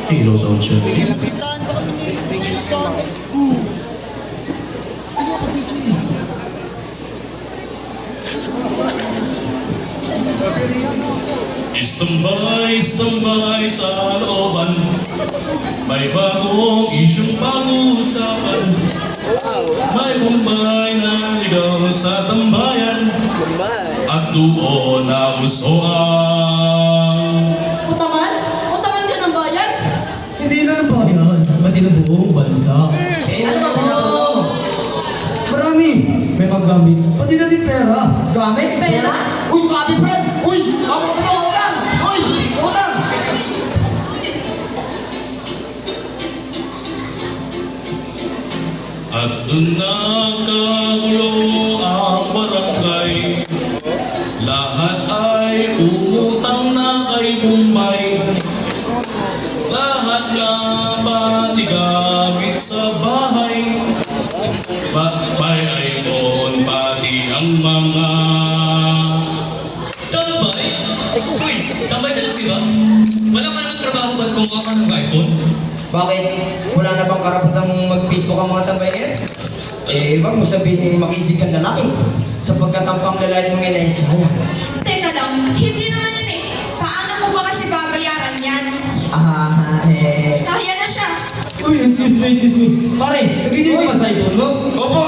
Kilos on siya. Listahan ba kami ni? Listahan ba? Hindi ako video yun. Istambay sa looban. May bagong isyong pag-uusapan. May Bombay na ligaw sa tambayan. At doon na gustoan. Utangan ka ng bayan? Hindi na ng bayan, pati ng buong bansa. Ano ba po? Marami. May magamit, pati na din pera. Gamit? Pera? Uy, grabe, Fred! Uy! Ako ko na utang! Uy! Utang! At doon nagkagulo ang barangay. Lahat ay umutang na kay Bombay. Lahat na pati gamit sa bahay. May iPhone pati ang mga tambay. Uy, tambay ka lang, di ba? Wala ka naman trabaho ba't kumuha ka ng iPhone? Bakit? Wala na bang karapatang mag-Facebook ang mga tambay ngayon? Eh, wag mo sabihin makisig kang lalaki. Sapagkat ang panglalait mong ina ay sayang. Teka lang, hindi naman yun eh. Paano mo ba kasi babayaran yan? Kaya na siya. Uy, excuse me. Pare, nagiging mo ba sa iPhone mo? Opo!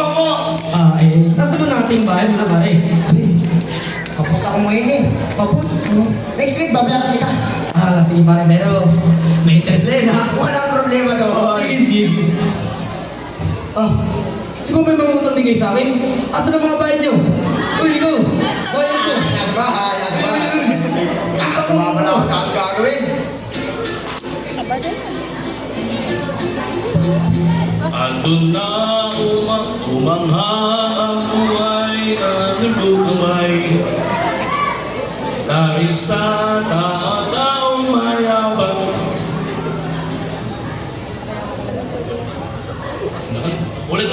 Nasa ba nating bahay mo na pare? Kapos ako mo yun eh. Papus? Next week, babayaran kita. Sige pare, pero may interest din ha? Walang problema doon. Sige. Di ba may mga utang bigay sa akin? Asa na mga bayad nyo? Uy, ikaw! Nasa Bayad ko! Nasa bahay, nasa bahay. Nakakama ka na, ang gagawin. At doon na umangha ang buhay ng bugumay. Dahil sa taong mayabang. Ulit.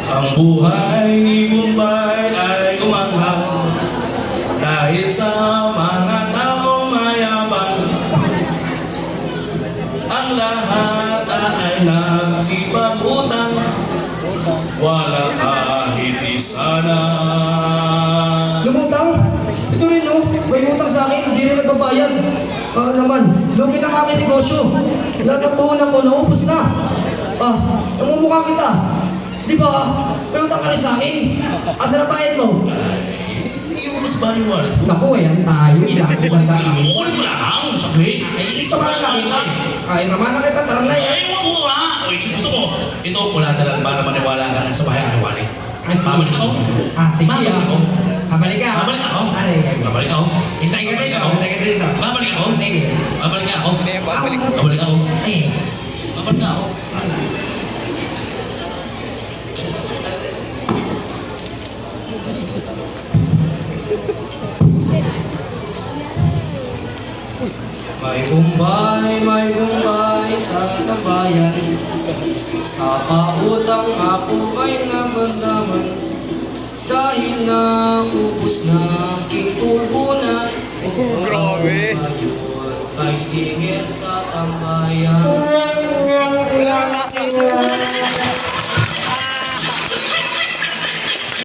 Ang buhay ni Bombay ay umangha. Dahil sa mga taong mayabang. Ang lahat ay nagsipag-utang. Wala kahit isa na. Lumutang? Ito rin oh, may utang sa akin, hindi rin nagbabayad. Naman, lugi ng aking negosyo. Lahat ng puhunan ko, naubos na. Namumukha kita. Di ba, may utang ka rin sa akin. Asa na bayad mo? Iubos ba yung wallet? Naku, ayan tayo. Iubos mo lang, sakli. Gusto ka na kita. Ay, naman na kita, tarang na yan. Ay, wag mo ha! Uy, gusto mo. Ito, pula talaga para maniwala ka na sa bahay ang wallet. Babalik ako. Sige Babalik ako. Babalik ka. Babalik ako. Babalik ako. Hintay ka dito. Babalik ako. Babalik ako. Babalik ako. Babalik ako. May Bombay sa tambayan. Sa pautang ako ay namandaman. Dahil naubos na aking puhunan. Grabe. Ngayon ay singir sa tambayan. Wala na